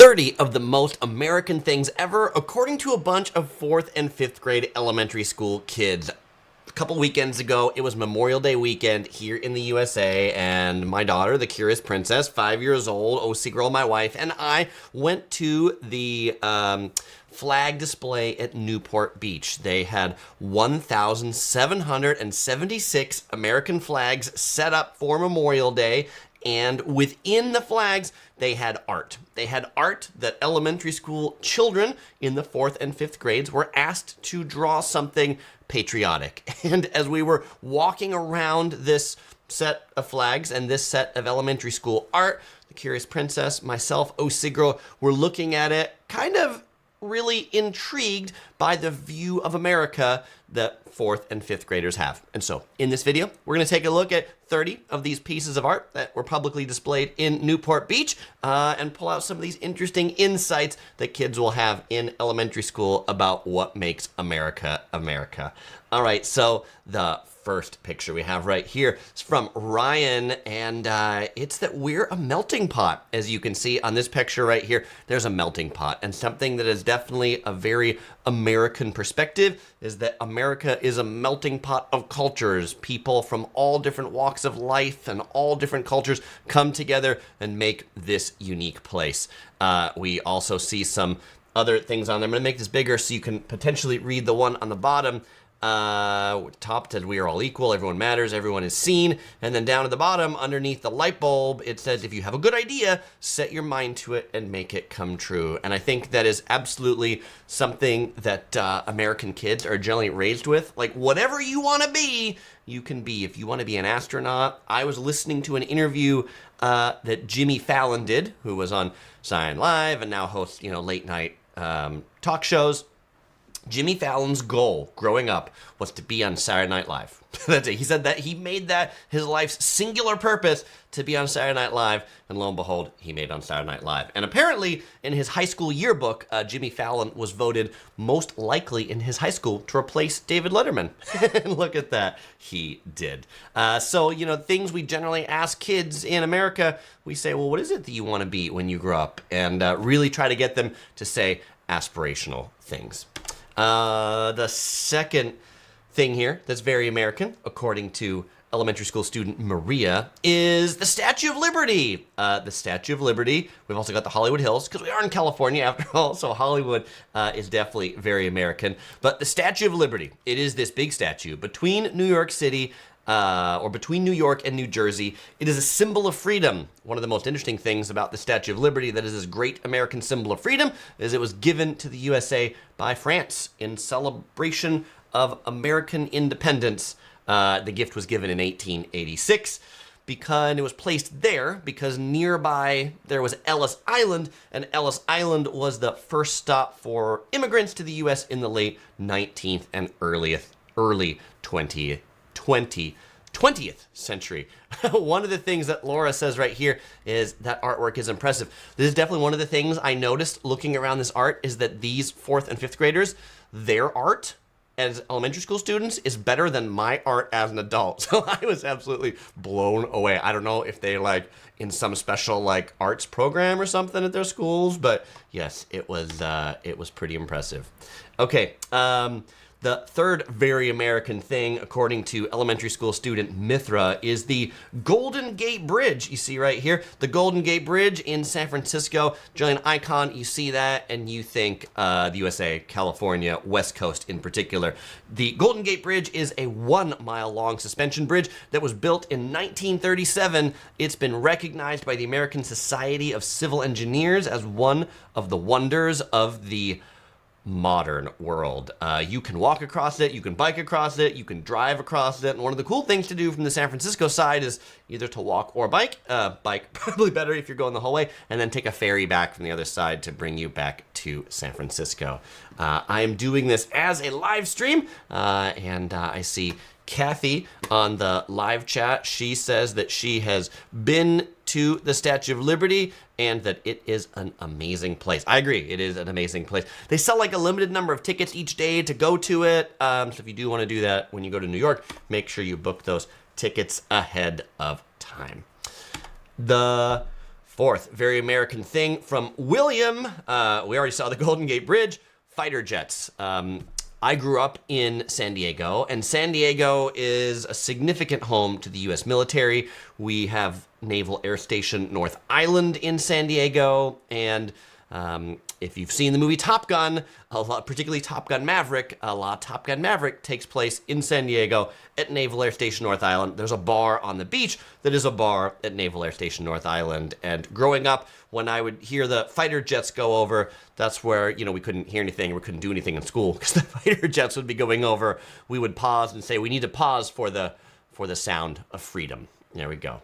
30 of the most American things ever, according to a bunch of 4th and 5th grade elementary school kids. A couple weekends ago, it was Memorial Day weekend here in the USA, and my daughter, the Curious Princess, 5 years old, OC girl, my wife, and I went to the flag display at Newport Beach. They had 1,776 American flags set up for Memorial Day, and within the flags, they had art. They had art that elementary school children in the 4th and 5th grades were asked to draw something patriotic. And as we were walking around this set of flags and this set of elementary school art, the Curious Princess, myself, OC Girl, were looking at it kind of really intrigued by the view of America that 4th and 5th graders have. And so in this video, we're going to take a look at 30 of these pieces of art that were publicly displayed in Newport Beach and pull out some of these interesting insights that kids will have in elementary school about what makes America America. All right, so the first picture we have right here is from Ryan, and it's that we're a melting pot. As you can see on this picture right here, there's a melting pot, and something that is definitely a very American perspective is that America is a melting pot of cultures. People from all different walks of life and all different cultures come together and make this unique place. We also see some other things on there. I'm going to make this bigger so you can potentially read the one on the bottom. Top said we are all equal, everyone matters, everyone is seen, and then down at the bottom underneath the light bulb it says if you have a good idea, set your mind to it and make it come true. And I think that is absolutely something that American kids are generally raised with. Like, whatever you want to be, you can be. If you want to be an astronaut, I was listening to an interview that Jimmy Fallon did, who was on Saturday Night Live and now hosts, late night talk shows. Jimmy Fallon's goal growing up was to be on Saturday Night Live. That's it. He said that he made that his life's singular purpose to be on Saturday Night Live, and lo and behold, he made it on Saturday Night Live. And apparently, in his high school yearbook, Jimmy Fallon was voted most likely in his high school to replace David Letterman. And look at that, he did. So, things we generally ask kids in America, we say, well, what is it that you want to be when you grow up? And really try to get them to say aspirational things. The second thing here that's very American, according to elementary school student Maria, is the Statue of Liberty. The Statue of Liberty. We've also got the Hollywood Hills, because we are in California after all, so Hollywood is definitely very American. But the Statue of Liberty, it is this big statue between New York City or between New York and New Jersey. It is a symbol of freedom. One of the most interesting things about the Statue of Liberty that is this great American symbol of freedom is it was given to the USA by France in celebration of American independence. The gift was given in 1886 because it was placed there because nearby there was Ellis Island, and Ellis Island was the first stop for immigrants to the US in the late 19th and early 20th century. One of the things that Laura says right here is that artwork is impressive. This is definitely one of the things I noticed looking around this art is that these 4th and 5th graders, their art as elementary school students is better than my art as an adult. So I was absolutely blown away. I don't know if they in some special arts program or something at their schools, but yes, it was pretty impressive. Okay, the third very American thing, according to elementary school student Mithra, is the Golden Gate Bridge. You see right here, the Golden Gate Bridge in San Francisco. Giant icon, you see that, and you think the USA, California, West Coast in particular. The Golden Gate Bridge is a 1-mile-long suspension bridge that was built in 1937. It's been recognized by the American Society of Civil Engineers as one of the wonders of the modern world. You can walk across it, you can bike across it, you can drive across it, and one of the cool things to do from the San Francisco side is either to walk or bike. Bike probably better if you're going the whole way, and then take a ferry back from the other side to bring you back to San Francisco. I am doing this as a live stream, and I see Kathy on the live chat. She says that she has been to the Statue of Liberty and that it is an amazing place. I agree, it is an amazing place. They sell a limited number of tickets each day to go to it. So if you do want to do that when you go to New York, make sure you book those tickets ahead of time. The Fourth, very American thing from William. We already saw the Golden Gate Bridge. Fighter jets. I grew up in San Diego, and San Diego is a significant home to the U.S. military. We have Naval Air Station North Island in San Diego, and if you've seen the movie Top Gun, particularly Top Gun Maverick, a lot of Top Gun Maverick takes place in San Diego at Naval Air Station North Island. There's a bar on the beach that is a bar at Naval Air Station North Island. And growing up, when I would hear the fighter jets go over, that's where, we couldn't hear anything, we couldn't do anything in school because the fighter jets would be going over. We would pause and say, we need to pause for the sound of freedom. There we go.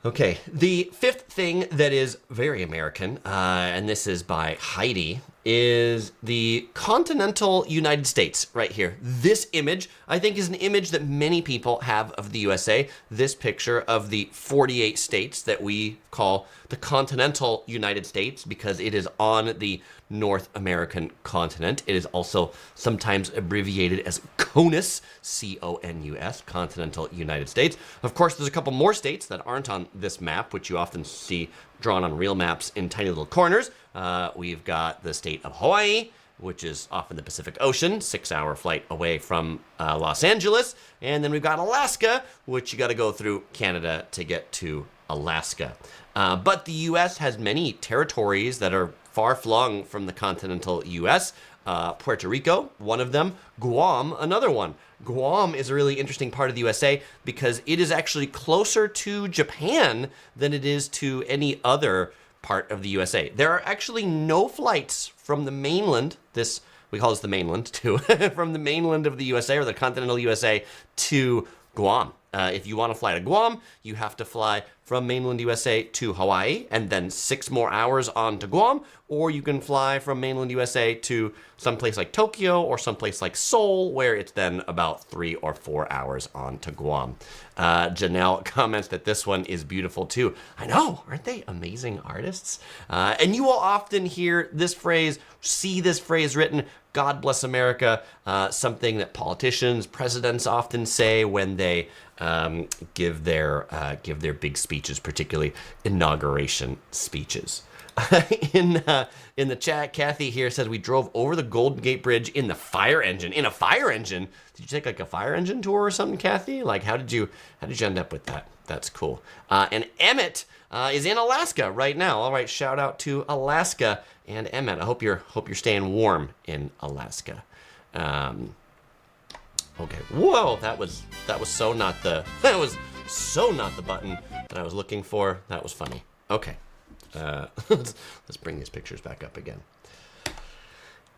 Okay, the fifth thing that is very American, and this is by Heidi, is the continental United States right here. This image, I think, is an image that many people have of the USA. This picture of the 48 states that we call the continental United States because it is on the North American continent. It is also sometimes abbreviated as CONUS, C-O-N-U-S, continental United States. Of course, there's a couple more states that aren't on this map, which you often see drawn on real maps in tiny little corners. We've got the state of Hawaii, which is off in the Pacific Ocean, 6-hour flight away from Los Angeles. And then we've got Alaska, which you got to go through Canada to get to Alaska. But the U.S. has many territories that are far-flung from the continental U.S. Puerto Rico, one of them. Guam, another one. Guam is a really interesting part of the USA because it is actually closer to Japan than it is to any other part of the USA. There are actually no flights from the mainland, we call this the mainland too, from the mainland of the USA or the continental USA to Guam. If you want to fly to Guam, you have to fly from mainland USA to Hawaii and then 6 more hours on to Guam, or you can fly from mainland USA to someplace like Tokyo or someplace like Seoul, where it's then about 3 or 4 hours on to Guam. Janelle comments that this one is beautiful too. I know, aren't they amazing artists? And you will often hear this phrase, see this phrase written, God bless America, something that politicians, presidents often say when they give their big speeches, particularly inauguration speeches. In the chat, Kathy here says we drove over the Golden Gate Bridge in the fire engine. In a fire engine? Did you take like a fire engine tour or something, Kathy? Like how did you end up with that? That's cool. And Emmett is in Alaska right now. All right, shout out to Alaska and Emmett. I hope you're staying warm in Alaska. Okay. Whoa, that was so not the button that I was looking for. That was funny. Okay. Let's bring these pictures back up again.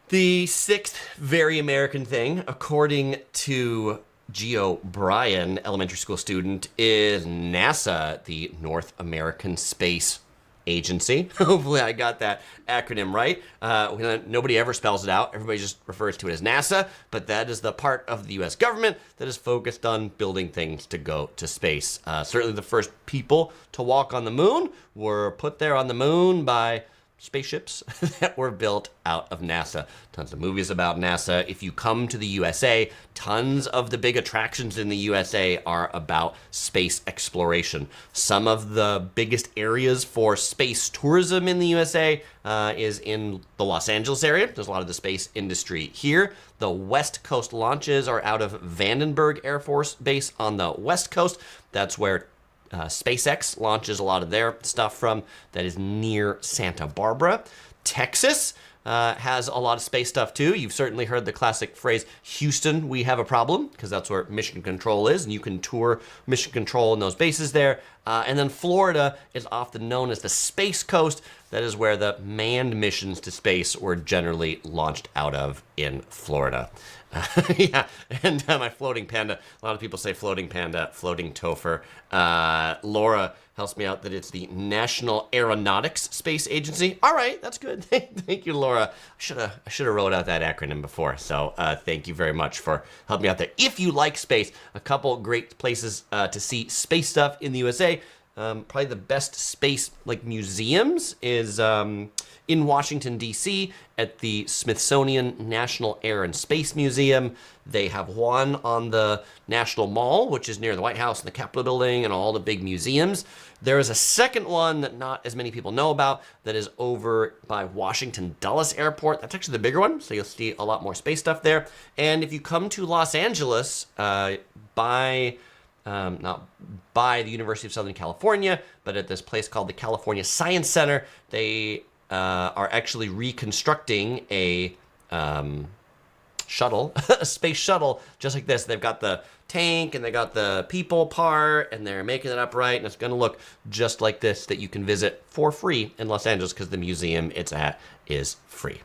The sixth very American thing, according to Geo Bryan, elementary school student, is NASA, the North American Space Agency. Hopefully I got that acronym right. Nobody ever spells it out. Everybody just refers to it as NASA, but that is the part of the U.S. government that is focused on building things to go to space. Certainly the first people to walk on the moon were put there on the moon by spaceships that were built out of NASA. Tons of movies about NASA. If you come to the USA, tons of the big attractions in the USA are about space exploration. Some of the biggest areas for space tourism in the USA is in the Los Angeles area. There's a lot of the space industry here. The West Coast launches are out of Vandenberg Air Force Base on the West Coast. That's where SpaceX launches a lot of their stuff from. That is near Santa Barbara. Texas has a lot of space stuff too. You've certainly heard the classic phrase, Houston, we have a problem, because that's where Mission Control is, and you can tour Mission Control and those bases there. And then Florida is often known as the Space Coast. That is where the manned missions to space were generally launched out of in Florida. Yeah, and my floating panda, a lot of people say floating panda, floating topher. Laura helps me out that it's the National Aeronautics Space Agency. All right, that's good. Thank you, Laura. I should have wrote out that acronym before, so thank you very much for helping me out there. If you like space, a couple great places to see space stuff in the USA. Probably the best space like museums is in Washington, D.C. at the Smithsonian National Air and Space Museum. They have one on the National Mall, which is near the White House and the Capitol Building and all the big museums. There is a second one that not as many people know about that is over by Washington Dulles Airport. That's actually the bigger one, so you'll see a lot more space stuff there. And if you come to Los Angeles not by the University of Southern California, but at this place called the California Science Center, they are actually reconstructing a shuttle, a space shuttle, just like this. They've got the tank and they got the people part and they're making it up right, and it's going to look just like this that you can visit for free in Los Angeles because the museum it's at is free.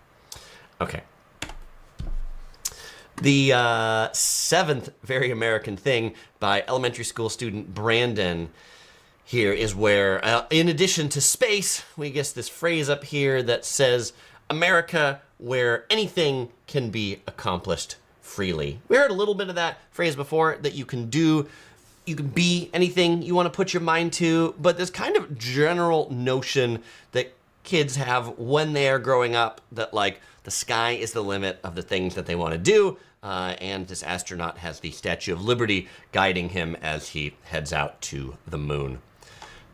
Okay. The seventh very American thing by elementary school student Brandon here is where, in addition to space, we get this phrase up here that says, America, where anything can be accomplished freely. We heard a little bit of that phrase before, that you can be anything you want to put your mind to, but this kind of general notion that kids have when they are growing up, that like the sky is the limit of the things that they want to do, and this astronaut has the Statue of Liberty guiding him as he heads out to the moon.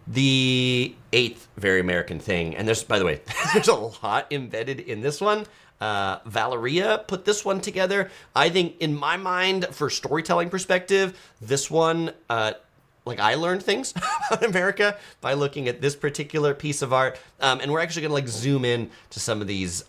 The eighth very American thing, and there's, by the way, there's a lot embedded in this one. Valeria put this one together. I think, in my mind, for storytelling perspective, this one, like I learned things about America by looking at this particular piece of art. And we're actually gonna like zoom in to some of these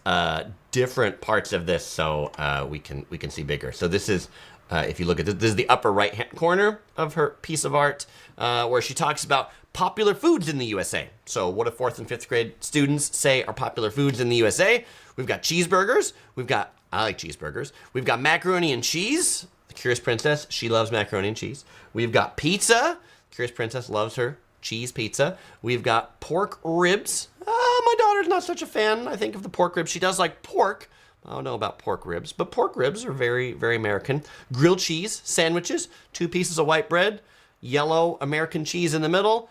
different parts of this so we can see bigger. So this is, if you look at this is the upper right hand corner of her piece of art, where she talks about popular foods in the USA. So what do 4th and 5th grade students say are popular foods in the USA? We've got cheeseburgers. I like cheeseburgers. We've got macaroni and cheese. The Curious Princess, she loves macaroni and cheese. We've got pizza. Curious Princess loves her cheese pizza. We've got pork ribs. My daughter's not such a fan, I think, of the pork ribs. She does like pork. I don't know about pork ribs, but pork ribs are very, very American. Grilled cheese sandwiches, 2 pieces of white bread, yellow American cheese in the middle,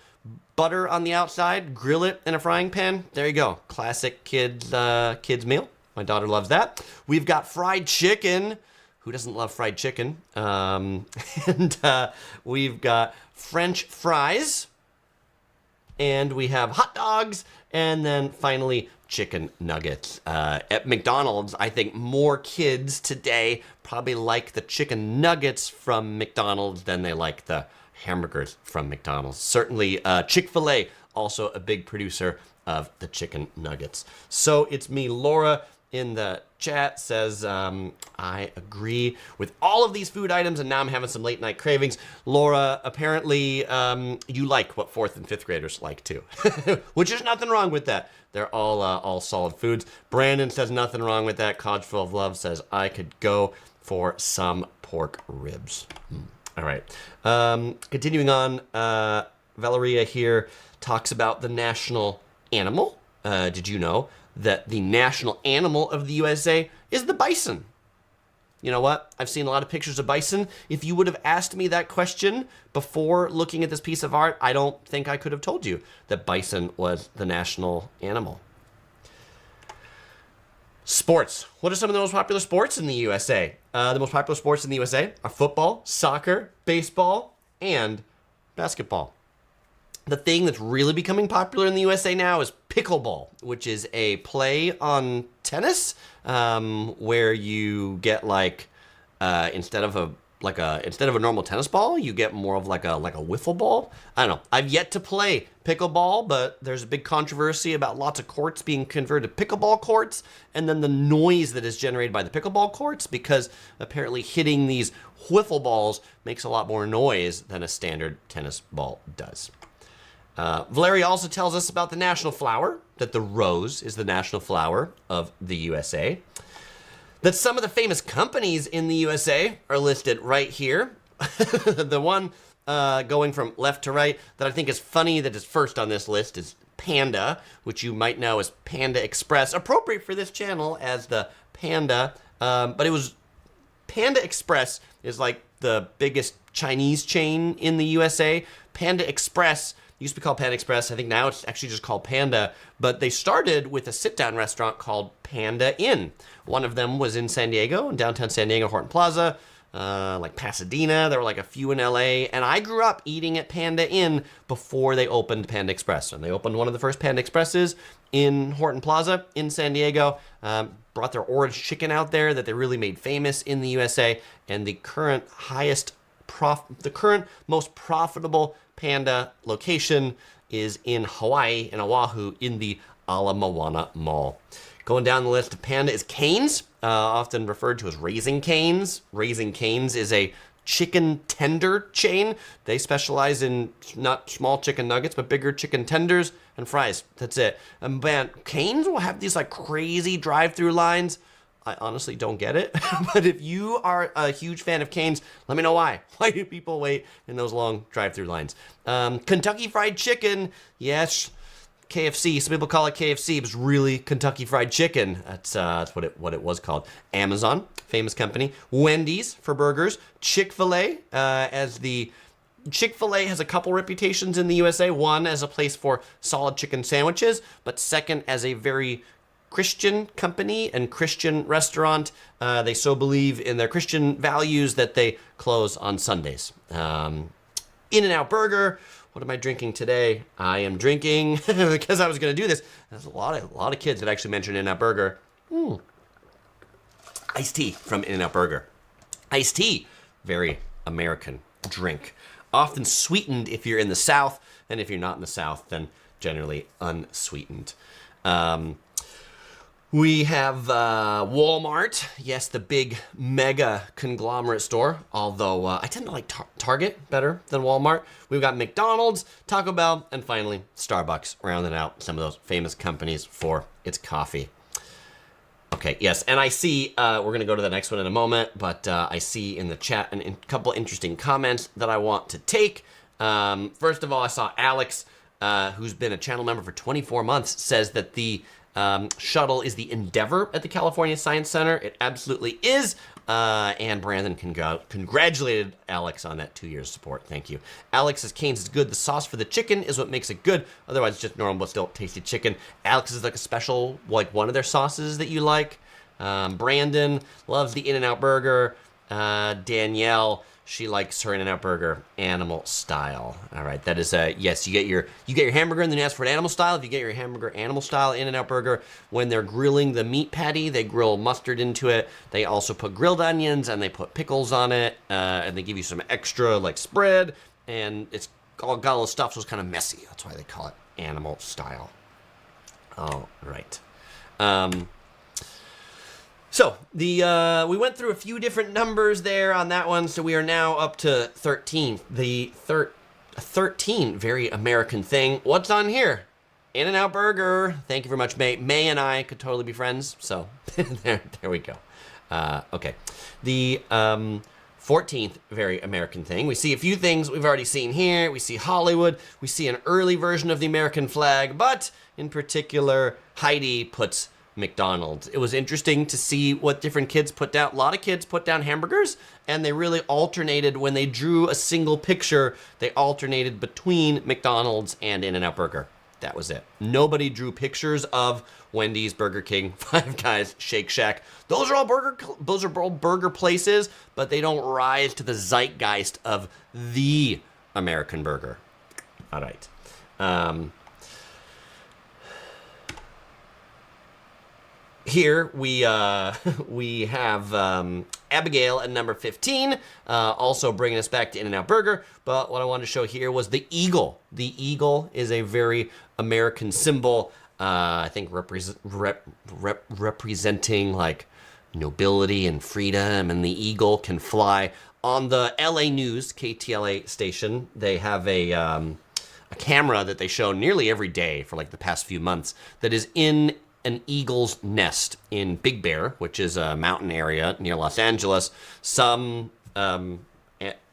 butter on the outside, grill it in a frying pan. There you go. Classic kids meal. My daughter loves that. We've got fried chicken. Who doesn't love fried chicken? And we've got French fries. And we have hot dogs. And then finally, chicken nuggets. At McDonald's, I think more kids today probably like the chicken nuggets from McDonald's than they like the hamburgers from McDonald's. Certainly, Chick-fil-A, also a big producer of the chicken nuggets. So it's me, Laura, in the chat says, I agree with all of these food items, and now I'm having some late night cravings. Laura, apparently you like what 4th and 5th graders like too, which is nothing wrong with that. They're all solid foods. Brandon says nothing wrong with that. Codge Full of Love says I could go for some pork ribs. All right. Continuing on, Valeria here talks about the national animal. Did you know that the national animal of the USA is the bison? You know what? I've seen a lot of pictures of bison. If you would have asked me that question before looking at this piece of art, I don't think I could have told you that bison was the national animal. Sports. What are some of the most popular sports in the USA? The most popular sports in the USA are football, soccer, baseball, and basketball. The thing that's really becoming popular in the USA now is pickleball, which is a play on tennis, where you get like instead of a normal tennis ball, you get more of like a wiffle ball. I don't know. I've yet to play pickleball, but there's a big controversy about lots of courts being converted to pickleball courts, and then the noise that is generated by the pickleball courts, because apparently hitting these wiffle balls makes a lot more noise than a standard tennis ball does. Valeria also tells us about the national flower, that the rose is the national flower of the USA. That some of the famous companies in the USA are listed right here. The one going from left to right that I think is funny that is first on this list is Panda, which you might know as Panda Express, appropriate for this channel as the Panda. But it was Panda Express is like the biggest Chinese chain in the USA. Panda Express used to be called Panda Express. I think now it's actually just called Panda. But they started with a sit-down restaurant called Panda Inn. One of them was in San Diego, in downtown San Diego, Horton Plaza. Like Pasadena, there were like a few in LA, and I grew up eating at Panda Inn before they opened Panda Express. And they opened one of the first Panda Expresses in Horton Plaza in San Diego, brought their orange chicken out there that they really made famous in the USA, and the current most profitable Panda location is in Hawaii, in Oahu, in the Ala Moana Mall. Going down the list of Panda is Cane's, often referred to as Raising Cane's. Raising Cane's is a chicken tender chain. They specialize in not small chicken nuggets, but bigger chicken tenders and fries. That's it. And man, Cane's will have these like crazy drive-through lines. I honestly don't get it. But if you are a huge fan of Cane's, let me know why. Why do people wait in those long drive-through lines? Kentucky Fried Chicken, yes. KFC, some people call it KFC, but it's really Kentucky Fried Chicken. That's what it was called. Amazon, famous company. Wendy's for burgers. Chick-fil-A, Chick-fil-A has a couple reputations in the USA. One, as a place for solid chicken sandwiches, but second, as a very Christian company and Christian restaurant. They so believe in their Christian values that they close on Sundays. In-N-Out Burger. What am I drinking today? I am drinking, because I was going to do this, there's a lot of kids that actually mentioned In-N-Out Burger. Iced tea from In-N-Out Burger. Iced tea, very American drink. Often sweetened if you're in the South, and if you're not in the South, then generally unsweetened. We have Walmart, yes, the big mega conglomerate store, although I tend to like Target better than Walmart. We've got McDonald's, Taco Bell, and finally Starbucks, rounding out some of those famous companies for its coffee. Okay, yes, and I see, we're going to go to the next one in a moment, but I see in the chat a couple interesting comments that I want to take. First of all, I saw Alex, who's been a channel member for 24 months, says that the shuttle is the Endeavor at the California Science Center. It absolutely is. And Brandon congratulated Alex on that 2 years support. Thank you. Alex says Cane's is good. The sauce for the chicken is what makes it good. Otherwise, it's just normal but still tasty chicken. Alex is like a special, like one of their sauces that you like. Brandon loves the In-N-Out Burger. Danielle, she likes her In-N-Out Burger animal style. All right, that is yes. You get your hamburger and then you ask for an animal style. If you get your hamburger animal style In-N-Out Burger, when they're grilling the meat patty, they grill mustard into it. They also put grilled onions and they put pickles on it, and they give you some extra like spread, and it's all got a little stuff, so it's kind of messy. That's why they call it animal style. All right. So we went through a few different numbers there on that one, so we are now up to 13. The 13, very American thing. What's on here? In-N-Out Burger. Thank you very much, May. May and I could totally be friends, so there we go. Okay. The 14th, very American thing. We see a few things we've already seen here. We see Hollywood. We see an early version of the American flag, but in particular, Heidi puts McDonald's. It was interesting to see what different kids put down. A lot of kids put down hamburgers, and they really alternated when they drew a single picture. They alternated between McDonald's and In-N-Out Burger. That was it. Nobody drew pictures of Wendy's, Burger King, Five Guys, Shake Shack. Those are all burger places, but they don't rise to the zeitgeist of the American burger. All right. Here we have Abigail at number 15, also bringing us back to In-N-Out Burger. But what I wanted to show here was the eagle. The eagle is a very American symbol, I think representing like nobility and freedom, and the eagle can fly. On the LA News, KTLA station, they have a camera that they show nearly every day for like the past few months that is in an eagle's nest in Big Bear, which is a mountain area near Los Angeles. Some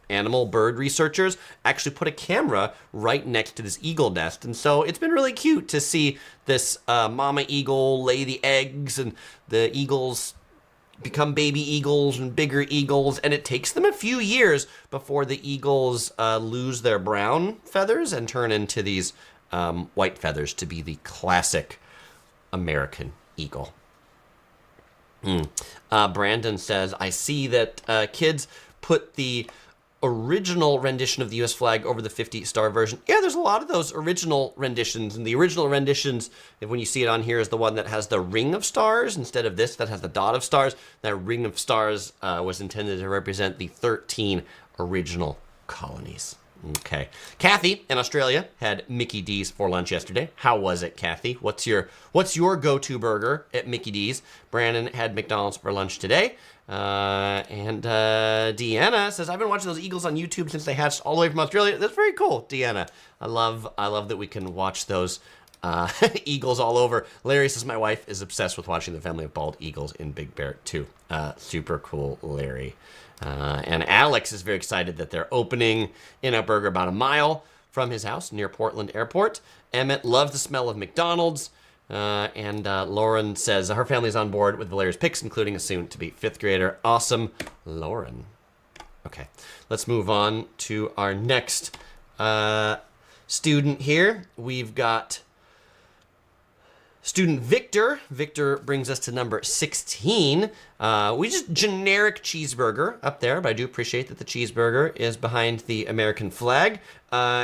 animal bird researchers actually put a camera right next to this eagle nest. And so it's been really cute to see this mama eagle lay the eggs, and the eagles become baby eagles and bigger eagles, and it takes them a few years before the eagles lose their brown feathers and turn into these white feathers to be the classic American eagle. Brandon says, I see that kids put the original rendition of the U.S. flag over the 50-star version. Yeah, there's a lot of those original renditions, and the original renditions, when you see it on here, is the one that has the ring of stars instead of this that has the dot of stars. That ring of stars was intended to represent the 13 original colonies. Okay. Kathy in Australia had Mickey D's for lunch yesterday. How was it, Kathy? What's your go-to burger at Mickey D's? Brandon had McDonald's for lunch today. And Deanna says, I've been watching those eagles on YouTube since they hatched all the way from Australia. That's very cool, Deanna. I love that we can watch those eagles all over. Larry says, my wife is obsessed with watching the family of bald eagles in Big Bear too. Super cool, Larry. And Alex is very excited that they're opening In-N-Out Burger about a mile from his house near Portland Airport. Emmett loves the smell of McDonald's. And Lauren says her family's on board with Valeria's picks, including a soon-to-be 5th grader. Awesome, Lauren. Okay, let's move on to our next student here. We've got student Victor. Victor brings us to number 16. We just generic cheeseburger up there, but I do appreciate that the cheeseburger is behind the American flag.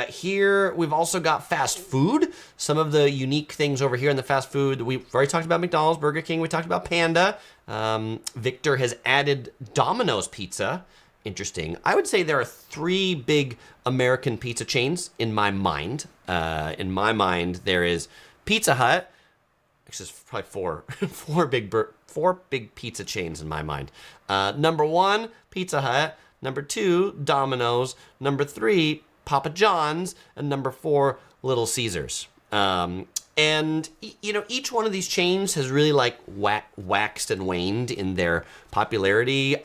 Here we've also got fast food. Some of the unique things over here in the fast food. We've already talked about McDonald's, Burger King. We talked about Panda. Victor has added Domino's Pizza. Interesting. I would say there are 3 big American pizza chains in my mind. In my mind, there is Pizza Hut. Actually, there's probably four big pizza chains in my mind. Number 1, Pizza Hut. Number 2, Domino's. Number 3, Papa John's. And number 4, Little Caesars. And, you know, each one of these chains has really, like, waxed and waned in their popularity.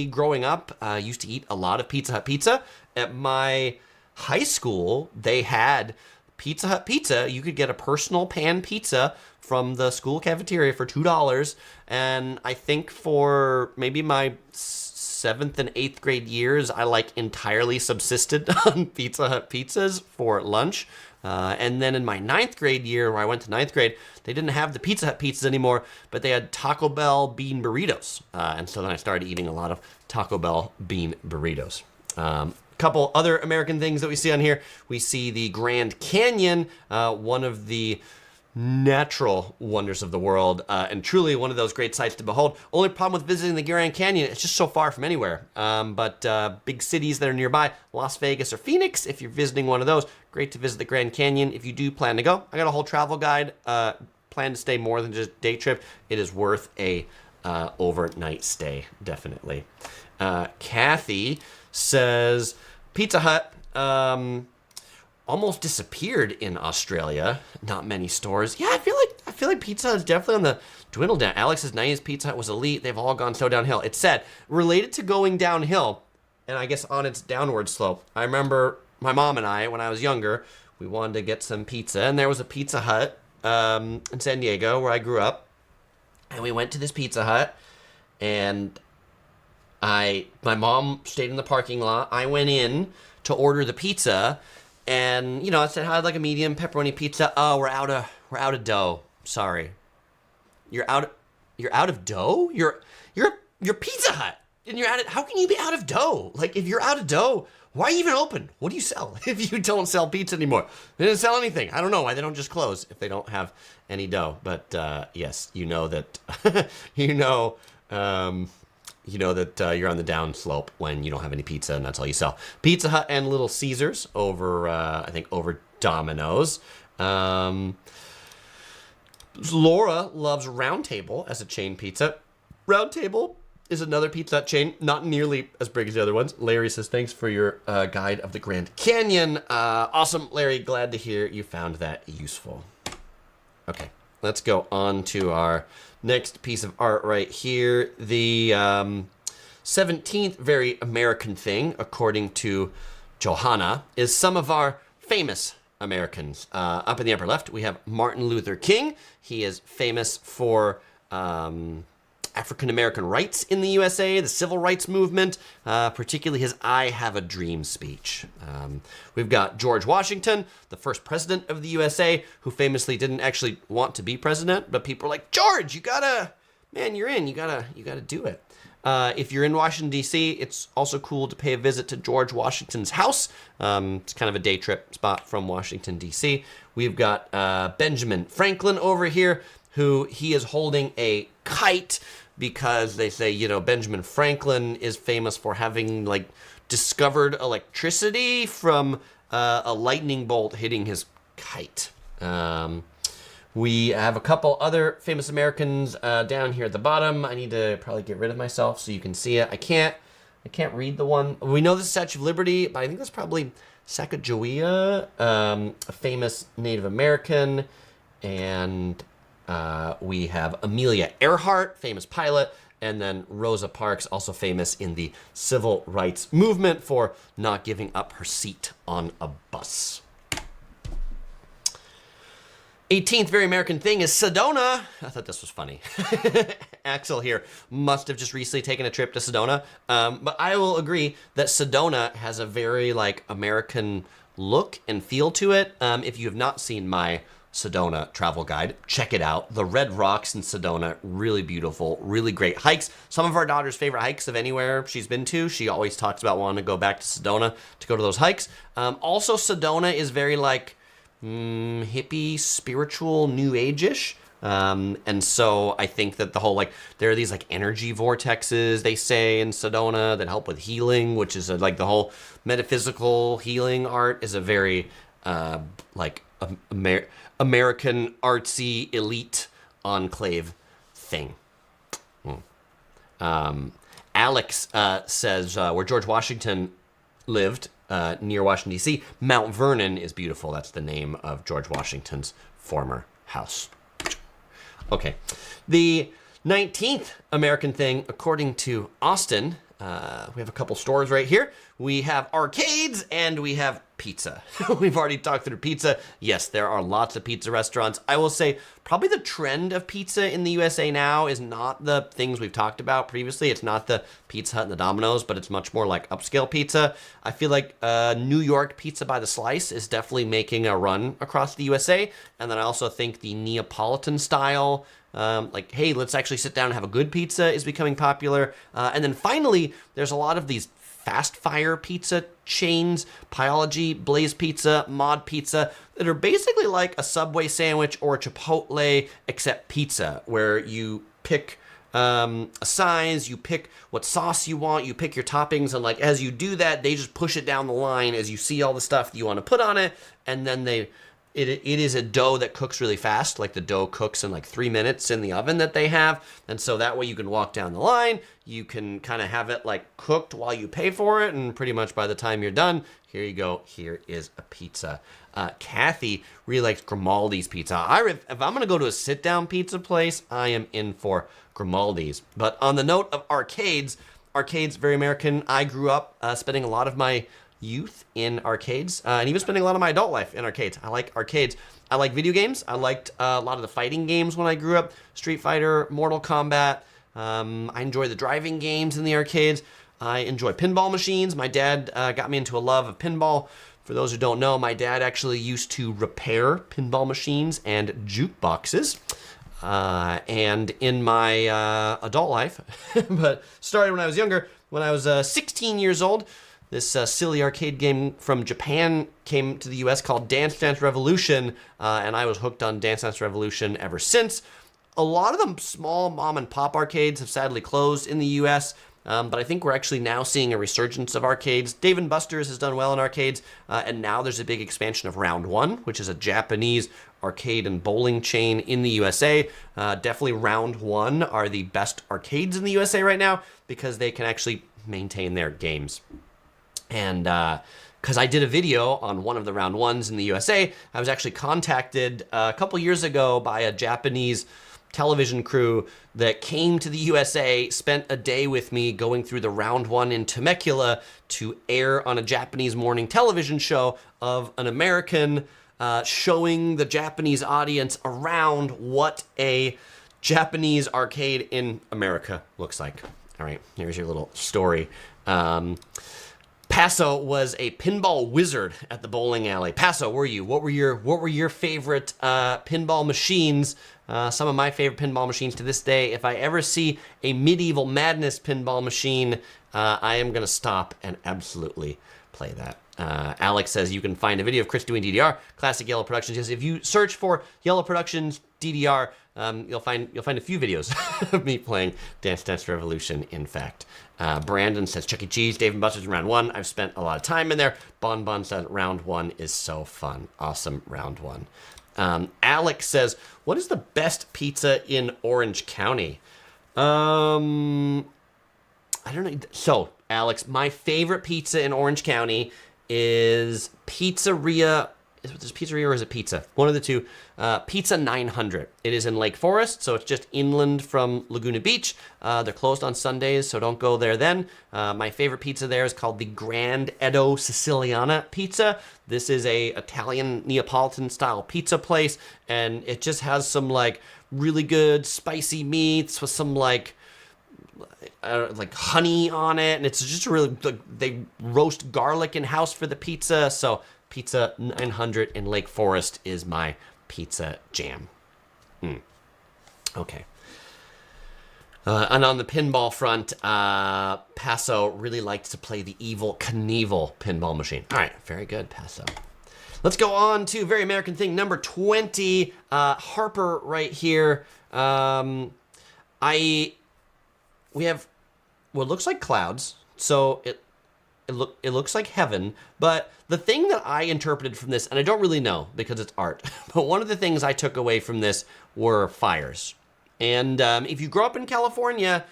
Growing up, used to eat a lot of Pizza Hut pizza. At my high school, they had Pizza Hut pizza. You could get a personal pan pizza from the school cafeteria for $2. And I think for maybe my 7th and 8th grade years, I like entirely subsisted on Pizza Hut pizzas for lunch. And then in my 9th grade year, where I went to 9th grade, they didn't have the Pizza Hut pizzas anymore, but they had Taco Bell bean burritos. And so then I started eating a lot of Taco Bell bean burritos. Couple other American things that we see on here. We see the Grand Canyon, one of the natural wonders of the world, and truly one of those great sights to behold. Only problem with visiting the Grand Canyon, it's just so far from anywhere. But big cities that are nearby, Las Vegas or Phoenix, if you're visiting one of those, great to visit the Grand Canyon. If you do plan to go, I got a whole travel guide. Plan to stay more than just a day trip. It is worth a overnight stay, definitely. Kathy says Pizza Hut almost disappeared in Australia. Not many stores. Yeah, I feel like Pizza Hut is definitely on the dwindle down. Alex's 90s Pizza Hut was elite. They've all gone so downhill. It said, related to going downhill, and I guess on its downward slope, I remember my mom and I, when I was younger, we wanted to get some pizza, and there was a Pizza Hut in San Diego where I grew up, and we went to this Pizza Hut, and my mom stayed in the parking lot. I went in to order the pizza, and I said, "I'd like a medium pepperoni pizza." Oh, we're out of dough. Sorry. You're out of dough? You're Pizza Hut, and you're out of. How can you be out of dough? Like, if you're out of dough, why are you even open? What do you sell if you don't sell pizza anymore? They didn't sell anything. I don't know why they don't just close if they don't have any dough. But yes, you know that you're on the down slope when you don't have any pizza and that's all you sell. Pizza Hut and Little Caesars over Domino's. Laura loves Round Table as a chain pizza. Round Table is another Pizza Hut chain, not nearly as big as the other ones. Larry says, thanks for your guide of the Grand Canyon. Awesome, Larry. Glad to hear you found that useful. Okay, let's go on to our next piece of art right here. The 17th very American thing, according to Johanna, is some of our famous Americans. Up in the upper left, we have Martin Luther King. He is famous for African-American rights in the USA, the civil rights movement, particularly his I Have a Dream speech. We've got George Washington, the first president of the USA, who famously didn't actually want to be president, but people are like, George, you gotta, man, you're in, you gotta do it. If you're in Washington, D.C., it's also cool to pay a visit to George Washington's house. It's kind of a day trip spot from Washington, D.C. We've got Benjamin Franklin over here, who he is holding a kite because they say, you know, Benjamin Franklin is famous for having, like, discovered electricity from a lightning bolt hitting his kite. We have a couple other famous Americans down here at the bottom. I need to probably get rid of myself so you can see it. I can't read the one. We know this is Statue of Liberty, but I think that's probably Sacagawea, a famous Native American. And we have Amelia Earhart, famous pilot. And then Rosa Parks, also famous in the civil rights movement for not giving up her seat on a bus. 18th very American thing is Sedona. I thought this was funny. Axel here must have just recently taken a trip to Sedona. But I will agree that Sedona has a very like American look and feel to it. If you have not seen my Sedona travel guide, check it out. The red rocks in Sedona, really beautiful, really great hikes. Some of our daughter's favorite hikes of anywhere she's been to. She always talks about wanting to go back to Sedona to go to those hikes. Also, Sedona is very like hippie, spiritual, new age-ish. And so I think that the whole, like, there are these like energy vortexes, they say, in Sedona that help with healing, which is like the whole metaphysical healing art is a very like American artsy elite enclave thing. Alex says where George Washington lived, near Washington, D.C., Mount Vernon is beautiful. That's the name of George Washington's former house. Okay. The 19th American thing, according to Austin, we have a couple stores right here. We have arcades and we have pizza. We've already talked through pizza. Yes, there are lots of pizza restaurants. I will say probably the trend of pizza in the USA now is not the things we've talked about previously. It's not the Pizza Hut and the Domino's, but it's much more like upscale pizza. I feel like New York pizza by the slice is definitely making a run across the USA. And then I also think the Neapolitan style, like, hey, let's actually sit down and have a good pizza is becoming popular. And then finally, there's a lot of these fast fire pizza chains, Pyology, Blaze Pizza, Mod Pizza, that are basically like a Subway sandwich or a Chipotle, except pizza, where you pick a size, you pick what sauce you want, you pick your toppings, and like as you do that, they just push it down the line as you see all the stuff that you want to put on it, and then it is a dough that cooks really fast. Like the dough cooks in like 3 minutes in the oven that they have. And so that way you can walk down the line. You can kind of have it like cooked while you pay for it. And pretty much by the time you're done, here you go. Here is a pizza. Kathy really likes Grimaldi's pizza. If I'm going to go to a sit-down pizza place, I am in for Grimaldi's. But on the note of arcades, very American. I grew up spending a lot of my youth in arcades, and even spending a lot of my adult life in arcades. I like arcades. I like video games. I liked a lot of the fighting games when I grew up. Street Fighter, Mortal Kombat. I enjoy the driving games in the arcades. I enjoy pinball machines. My dad got me into a love of pinball. For those who don't know, my dad actually used to repair pinball machines and jukeboxes. And in my adult life, but started when I was younger, when I was 16 years old, this silly arcade game from Japan came to the U.S. called Dance Dance Revolution, and I was hooked on Dance Dance Revolution ever since. A lot of the small mom and pop arcades have sadly closed in the U.S., but I think we're actually now seeing a resurgence of arcades. Dave & Buster's has done well in arcades, and now there's a big expansion of Round One, which is a Japanese arcade and bowling chain in the USA. Definitely Round One are the best arcades in the USA right now because they can actually maintain their games. And because I did a video on one of the Round Ones in the USA, I was actually contacted a couple years ago by a Japanese television crew that came to the USA, spent a day with me going through the Round One in Temecula to air on a Japanese morning television show of an American showing the Japanese audience around what a Japanese arcade in America looks like. All right, here's your little story. Paso was a pinball wizard at the bowling alley. Paso, were you? What were your favorite pinball machines? Some of my favorite pinball machines to this day. If I ever see a Medieval Madness pinball machine, I am going to stop and absolutely play that. Alex says you can find a video of Chris doing DDR, classic Yellow Productions. Yes, if you search for Yellow Productions DDR, you'll find a few videos of me playing Dance Dance Revolution. In fact, Brandon says Chuck E. Cheese, Dave and Buster's in round 1. I've spent a lot of time in there. Bon Bon says round 1 is so fun. Awesome round 1. Alex says, what is the best pizza in Orange County? I don't know. So, Alex, my favorite pizza in Orange County is Pizzeria. Is it Pizzeria or is it Pizza? One of the two. Pizza 900. It is in Lake Forest, so it's just inland from Laguna Beach. They're closed on Sundays, so don't go there then. My favorite pizza there is called the Grand Edo Siciliana Pizza. This is a Italian Neapolitan style pizza place, and it just has some like really good spicy meats with some like honey on it, and it's just really, they roast garlic in-house for the pizza, so Pizza 900 in Lake Forest is my pizza jam. Okay. And on the pinball front, Paso really likes to play the Evel Knievel pinball machine. All right, very good, Paso. Let's go on to Very American Thing number 20. Harper right here. We have what looks like clouds, so it looks like heaven, but the thing that I interpreted from this, and I don't really know because it's art, but one of the things I took away from this were fires. And if you grow up in California,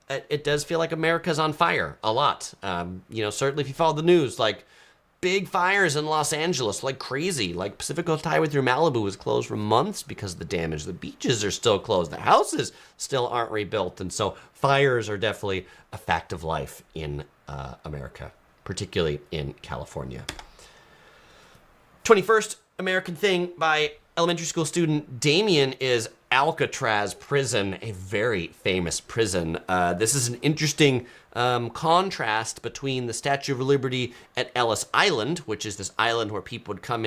it does feel like America's on fire a lot. Certainly if you follow the news, like big fires in Los Angeles, like crazy. Like Pacific Coast Highway through Malibu was closed for months because of the damage. The beaches are still closed. The houses still aren't rebuilt. And so fires are definitely a fact of life in America, particularly in California. 21st American Thing by elementary school student Damien is Alcatraz Prison, a very famous prison. This is an interesting contrast between the Statue of Liberty at Ellis Island, which is this island where people would come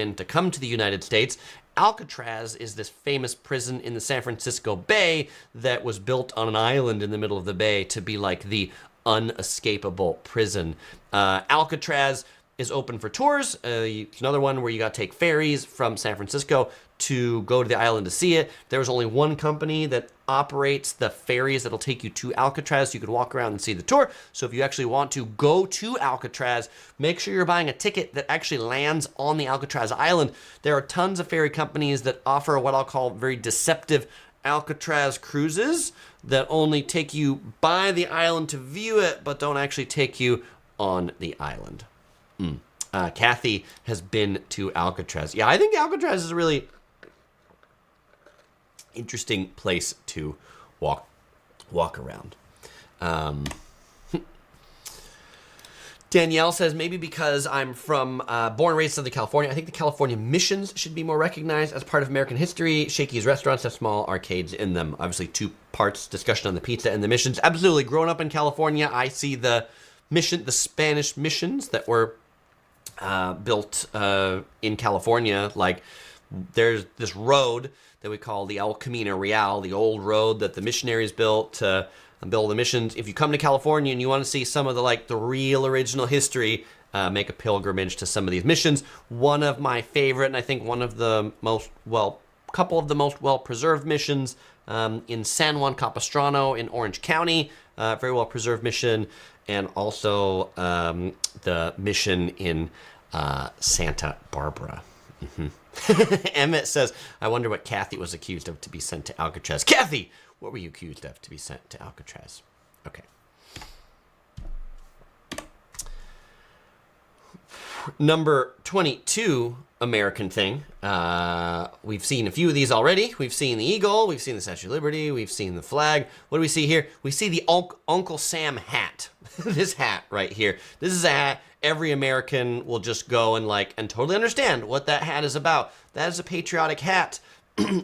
to the United States. Alcatraz is this famous prison in the San Francisco Bay that was built on an island in the middle of the bay to be like the unescapable prison. Alcatraz is open for tours. It's another one where you got to take ferries from San Francisco to go to the island to see it. There's only one company that operates the ferries that'll take you to Alcatraz, so you can walk around and see the tour. So if you actually want to go to Alcatraz, make sure you're buying a ticket that actually lands on the Alcatraz island. There are tons of ferry companies that offer what I'll call very deceptive Alcatraz cruises that only take you by the island to view it, but don't actually take you on the island. Kathy has been to Alcatraz. Yeah, I think Alcatraz is a really interesting place to walk around. Danielle says, maybe because I'm from born and raised in Southern California, I think the California missions should be more recognized as part of American history. Shakey's restaurants have small arcades in them. Obviously, 2 parts discussion on the pizza and the missions. Absolutely. Growing up in California, I see the Spanish missions that were built in California. Like, there's this road that we call the El Camino Real, the old road that the missionaries built to build the missions. If you come to California and you want to see some of the real original history, make a pilgrimage to some of these missions. One of my favorite, and I think one of the couple of the most well-preserved missions in San Juan Capistrano in Orange County, very well-preserved mission, and also the mission in Santa Barbara. Emmett says, I wonder what Kathy was accused of to be sent to Alcatraz. Kathy, what were you accused of to be sent to Alcatraz? Okay. Number 22 American Thing. We've seen a few of these already. We've seen the eagle. We've seen the Statue of Liberty. We've seen the flag. What do we see here? We see the Uncle Sam hat. This hat right here. This is a hat every American will just go and totally understand what that hat is about. That is a patriotic hat.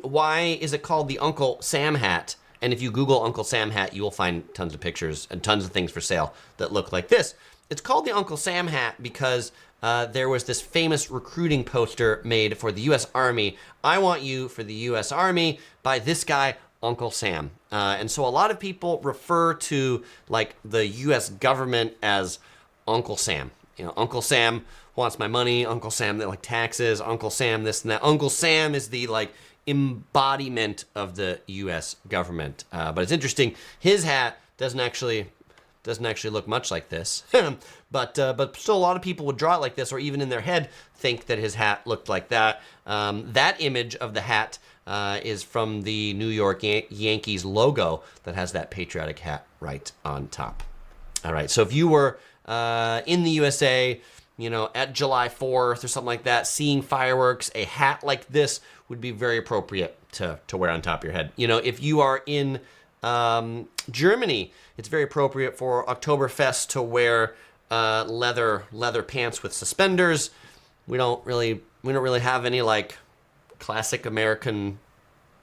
Why is it called the Uncle Sam hat? And if you Google Uncle Sam hat, you will find tons of pictures and tons of things for sale that look like this. It's called the Uncle Sam hat because there was this famous recruiting poster made for the U.S. Army. I want you for the U.S. Army by this guy, Uncle Sam. And so a lot of people refer to like the U.S. government as Uncle Sam. You know, Uncle Sam wants my money. Uncle Sam, like taxes. Uncle Sam, this and that. Uncle Sam is the like embodiment of the U.S. government. But it's interesting. His hat doesn't actually look much like this. but still a lot of people would draw it like this, or even in their head think that his hat looked like that. That image of the hat is from the New York Yankees logo that has that patriotic hat right on top. All right, so if you were in the USA, you know, at July 4th or something like that, seeing fireworks, a hat like this would be very appropriate to wear on top of your head. You know, if you are in Germany, it's very appropriate for Oktoberfest to wear leather pants with suspenders. We don't really have any like classic American,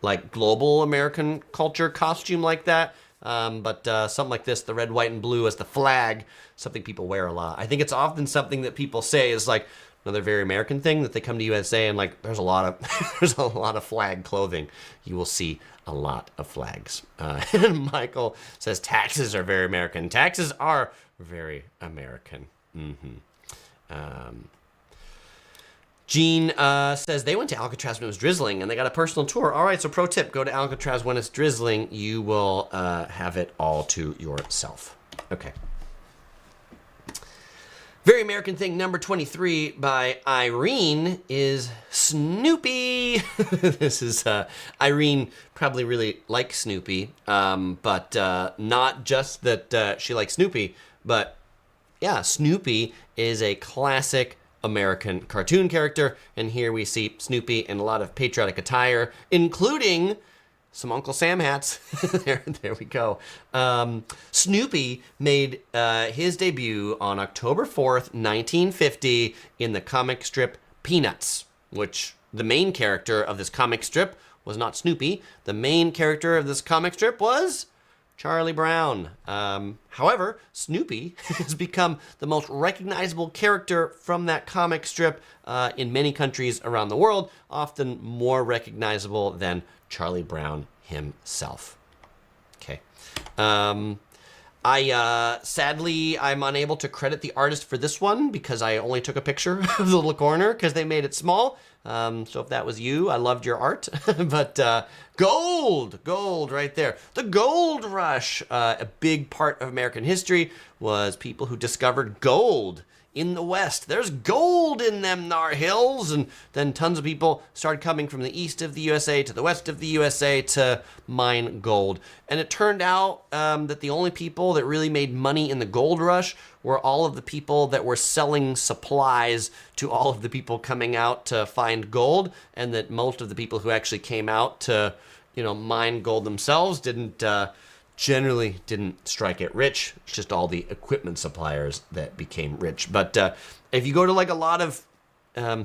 like global American culture costume like that. But something like this, the red, white, and blue as the flag, something people wear a lot. I think it's often something that people say is like another very American thing, that they come to USA and like there's a lot of flag clothing. You will see a lot of flags. And Michael says taxes are very American. Taxes are very American. Gene says they went to Alcatraz when it was drizzling and they got a personal tour. All right, so pro tip, go to Alcatraz when it's drizzling. You will have it all to yourself. Okay. Very American thing number 23 by Irene is Snoopy. This is Irene probably really likes Snoopy, but not just that she likes Snoopy, but yeah, Snoopy is a classic American cartoon character, and here we see Snoopy in a lot of patriotic attire, including some Uncle Sam hats. there we go. Snoopy made his debut on October 4th, 1950 in the comic strip Peanuts, which the main character of this comic strip was not Snoopy. The main character of this comic strip was Charlie Brown. However, Snoopy has become the most recognizable character from that comic strip in many countries around the world, often more recognizable than Charlie Brown himself. Okay. Sadly, I'm unable to credit the artist for this one because I only took a picture of the little corner because they made it small. So if that was you, I loved your art. But gold right there. The gold rush, a big part of American history, was people who discovered gold in the West. There's gold in them thar hills. And then tons of people started coming from the east of the USA to the west of the USA to mine gold. And it turned out that the only people that really made money in the gold rush were all of the people that were selling supplies to all of the people coming out to find gold, and that most of the people who actually came out to, you know, mine gold themselves generally didn't strike it rich. It's just all the equipment suppliers that became rich. But if you go to like a lot of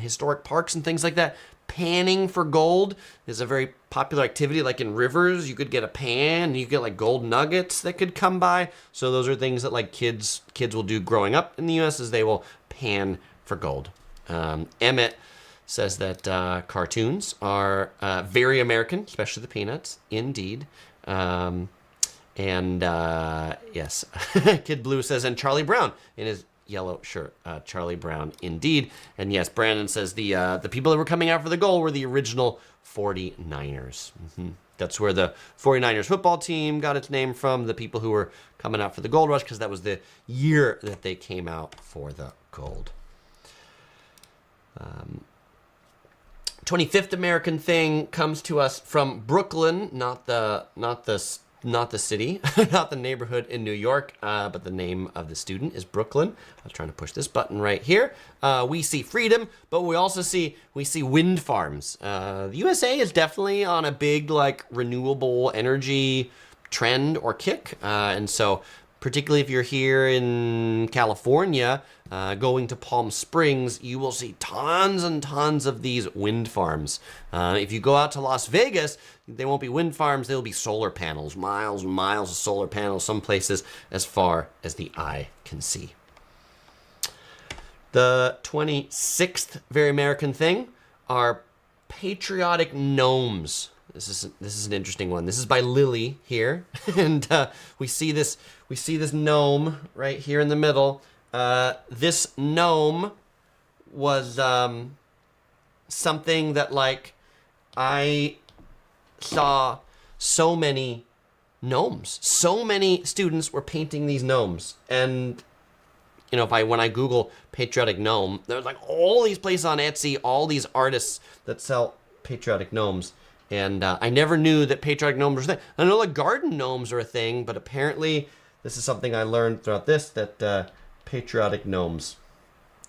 historic parks and things like that, panning for gold is a very popular activity. Like in rivers, you could get a pan and you get like gold nuggets that could come by. So those are things that like kids will do growing up in the US, is they will pan for gold. Emmett says that cartoons are very American, especially the Peanuts, indeed. Yes, Kid Blue says, and Charlie Brown in his yellow shirt. Charlie Brown, indeed. And yes, Brandon says the people that were coming out for the goal were the original 49ers. That's where the 49ers football team got its name from, the people who were coming out for the gold rush, because that was the year that they came out for the gold. 25th American thing comes to us from Brooklyn, not the city, not the neighborhood in New York, but the name of the student is Brooklyn. I was trying to push this button right here. We see freedom, but we also see wind farms. The USA is definitely on a big like renewable energy trend or kick, and so particularly if you're here in California, going to Palm Springs, you will see tons and tons of these wind farms. If you go out to Las Vegas, they won't be wind farms, they'll be solar panels, miles and miles of solar panels, some places as far as the eye can see. The 26th very American thing are patriotic gnomes. This is an interesting one. This is by Lily here, and we see this gnome right here in the middle. This gnome was something that, like, I saw so many gnomes. So many students were painting these gnomes, and you know, when I Google patriotic gnome, there's like all these places on Etsy, all these artists that sell patriotic gnomes. And I never knew that patriotic gnomes were a thing. I know like garden gnomes are a thing, but apparently this is something I learned throughout this, that patriotic gnomes,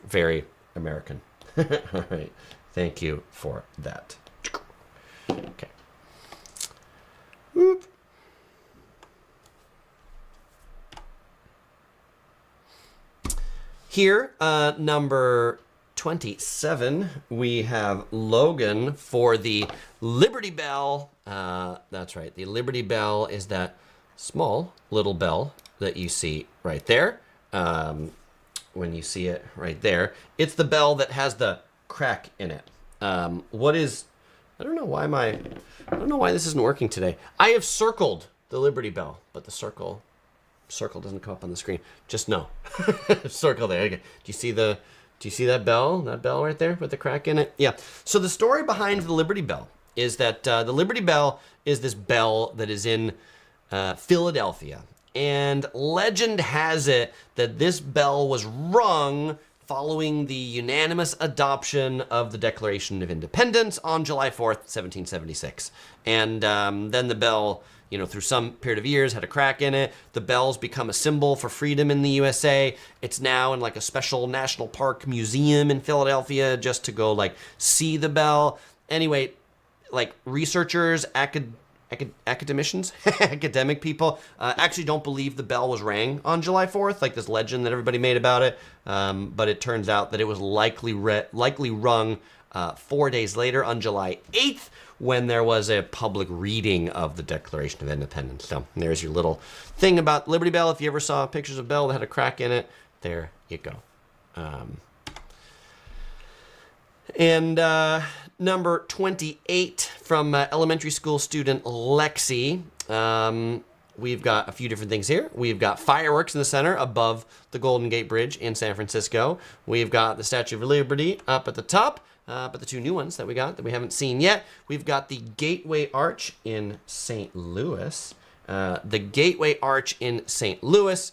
very American. All right, thank you for that. Okay. Whoop. Here, number 27, we have Logan for the Liberty Bell. That's right, the Liberty Bell is that small little bell that you see right there. When you see it right there, it's the bell that has the crack in it. I don't know why this isn't working today. I have circled the Liberty Bell, but the circle doesn't come up on the screen. Just no. Circle there. Okay. Do you see that bell? That bell right there with the crack in it? Yeah. So the story behind the Liberty Bell is that the Liberty Bell is this bell that is in Philadelphia. And legend has it that this bell was rung following the unanimous adoption of the Declaration of Independence on July 4th, 1776. And then the bell, you know, through some period of years, had a crack in it. The bell's become a symbol for freedom in the USA. It's now in like a special national park museum in Philadelphia just to go like see the bell. Anyway, like researchers, academicians, academic people actually don't believe the bell was rang on July 4th, like this legend that everybody made about it. But it turns out that it was likely rung 4 days later on July 8th, when there was a public reading of the Declaration of Independence. So there's your little thing about Liberty Bell. If you ever saw pictures of Bell that had a crack in it, there you go. Number 28 from elementary school student Lexi. We've got a few different things here. We've got fireworks in the center above the Golden Gate Bridge in San Francisco. We've got the Statue of Liberty up at the top. But the two new ones that we haven't seen yet, we've got the Gateway Arch in St. Louis. The Gateway Arch in St. Louis,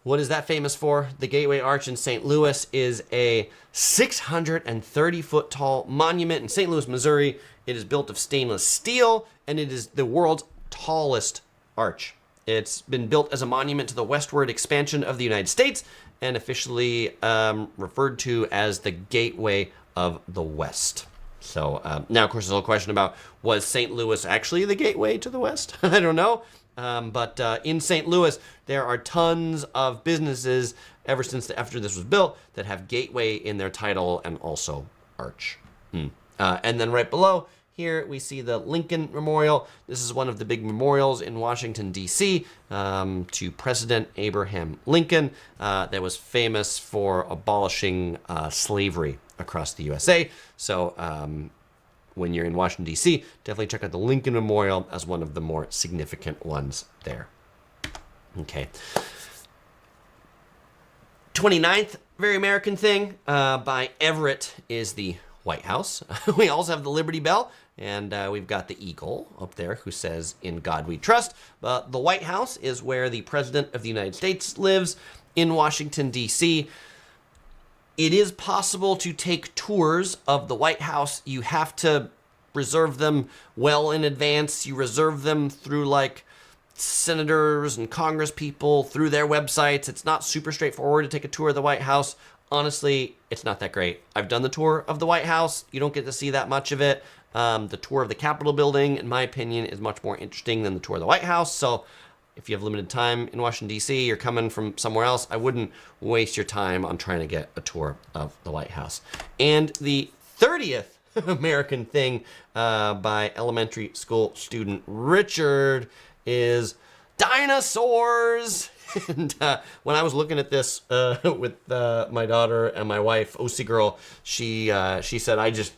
what is that famous for? The Gateway Arch in St. Louis is a 630-foot tall monument in St. Louis, Missouri. It is built of stainless steel, and it is the world's tallest arch. It's been built as a monument to the westward expansion of the United States and officially referred to as the Gateway of the West. So now, of course, there's a little question about, was St. Louis actually the gateway to the West? I don't know. But in St. Louis, there are tons of businesses ever since after this was built that have gateway in their title and also arch. And then right below here, we see the Lincoln Memorial. This is one of the big memorials in Washington, D.C. To President Abraham Lincoln that was famous for abolishing slavery across the USA. So when you're in Washington, D.C., definitely check out the Lincoln Memorial as one of the more significant ones there. Okay. 29th very American thing by Everett is the White House. We also have the Liberty Bell, and we've got the eagle up there who says, "In God We Trust." But the White House is where the President of the United States lives in Washington, D.C. It is possible to take tours of the White House. You have to reserve them well in advance. You reserve them through like senators and Congress people through their websites. It's not super straightforward to take a tour of the White House. Honestly, it's not that great. I've done the tour of the White House. You don't get to see that much of it. The tour of the Capitol building, in my opinion, is much more interesting than the tour of the White House. So if you have limited time in Washington, D.C., you're coming from somewhere else, I wouldn't waste your time on trying to get a tour of the White House. And the 30th American thing by elementary school student Richard is dinosaurs. And when I was looking at this with my daughter and my wife, OC girl, she said, I just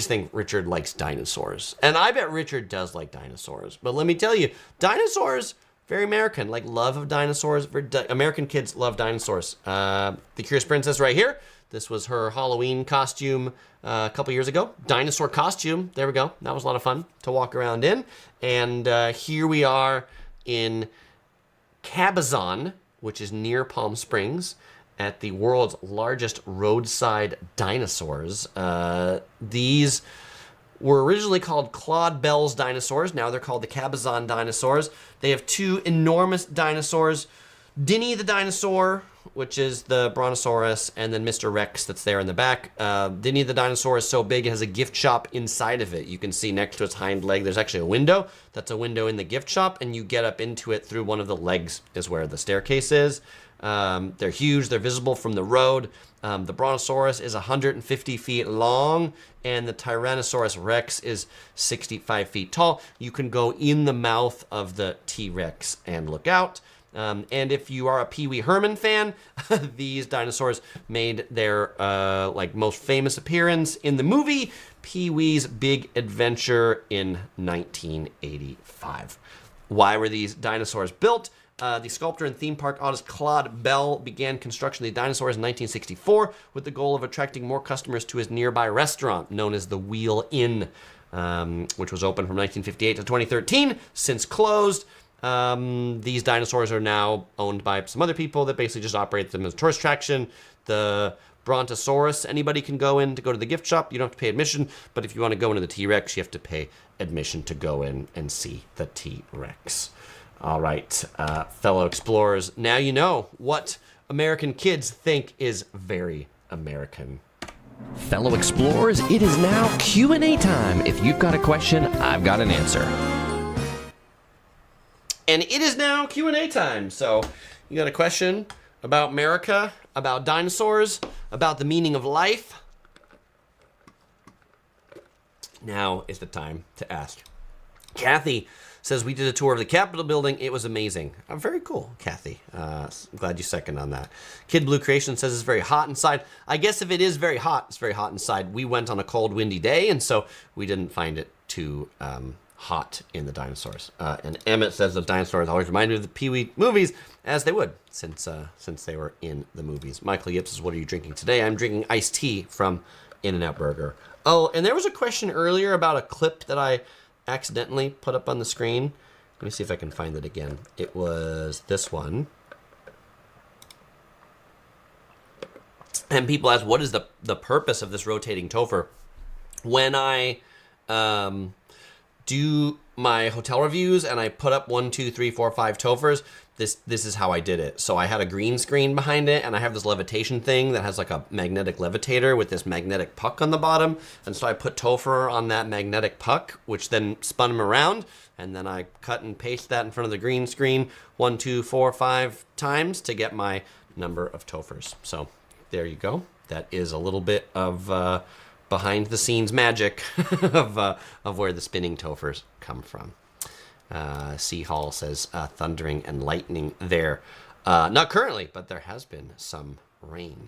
think Richard likes dinosaurs. And I bet Richard does like dinosaurs. But let me tell you, dinosaurs, very American, like love of dinosaurs. American kids love dinosaurs. The Curious Princess right here. This was her Halloween costume a couple years ago. Dinosaur costume. There we go. That was a lot of fun to walk around in. And here we are in Cabazon, which is near Palm Springs, at the world's largest roadside dinosaurs. These were originally called Claude Bell's dinosaurs. Now they're called the Cabazon dinosaurs. They have two enormous dinosaurs. Dinny the dinosaur, which is the Brontosaurus, and then Mr. Rex that's there in the back. Dinny the dinosaur is so big it has a gift shop inside of it. You can see next to its hind leg there's actually a window. That's a window in the gift shop, and you get up into it through one of the legs is where the staircase is. They're huge. They're visible from the road. The Brontosaurus is 150 feet long, and the Tyrannosaurus Rex is 65 feet tall. You can go in the mouth of the T-Rex and look out. And if you are a Pee Wee Herman fan, these dinosaurs made their most famous appearance in the movie Pee Wee's Big Adventure in 1985. Why were these dinosaurs built? The sculptor and theme park artist Claude Bell began construction of the dinosaurs in 1964 with the goal of attracting more customers to his nearby restaurant known as the Wheel Inn, which was open from 1958 to 2013, since closed. These dinosaurs are now owned by some other people that basically just operate them as a tourist attraction. The Brontosaurus, anybody can go in to go to the gift shop. You don't have to pay admission, but if you want to go into the T-Rex, you have to pay admission to go in and see the T-Rex. All right, fellow explorers, now you know what American kids think is very American. Fellow explorers, it is now Q&A time. If you've got a question, I've got an answer. And it is now Q&A time. So you got a question about America, about dinosaurs, about the meaning of life? Now is the time to ask. Kathy says, we did a tour of the Capitol building. It was amazing. Very cool, Kathy. I'm glad you second on that. Kid Blue Creation says it's very hot inside. I guess if it is very hot, it's very hot inside. We went on a cold, windy day, and so we didn't find it too hot in the dinosaurs. And Emmett says the dinosaurs always remind me of the Pee-wee movies, as they would, since they were in the movies. Michael Yip says, what are you drinking today? I'm drinking iced tea from In-N-Out Burger. Oh, and there was a question earlier about a clip that I accidentally put up on the screen. Let me see if I can find it again. It was this one. And people ask, what is the purpose of this rotating topher? When I do my hotel reviews and I put up 1, 2, 3, 4, 5 tophers, this is how I did it. So I had a green screen behind it, and I have this levitation thing that has like a magnetic levitator with this magnetic puck on the bottom. And so I put topher on that magnetic puck, which then spun him around, and then I cut and paste that in front of the green screen 1, 2, 4, 5 times to get my number of tophers. So there you go. That is a little bit of behind the scenes magic of where the spinning tophers come from. C. Hall says thundering and lightning there. Not currently, but there has been some rain.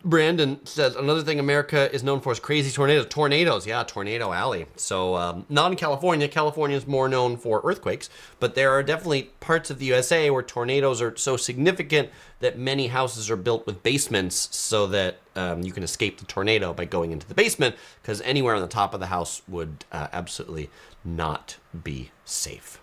Brandon says another thing America is known for is crazy tornadoes. Tornadoes, yeah, Tornado Alley. So not in California. California is more known for earthquakes, but there are definitely parts of the USA where tornadoes are so significant that many houses are built with basements so that you can escape the tornado by going into the basement, because anywhere on the top of the house would absolutely not be safe.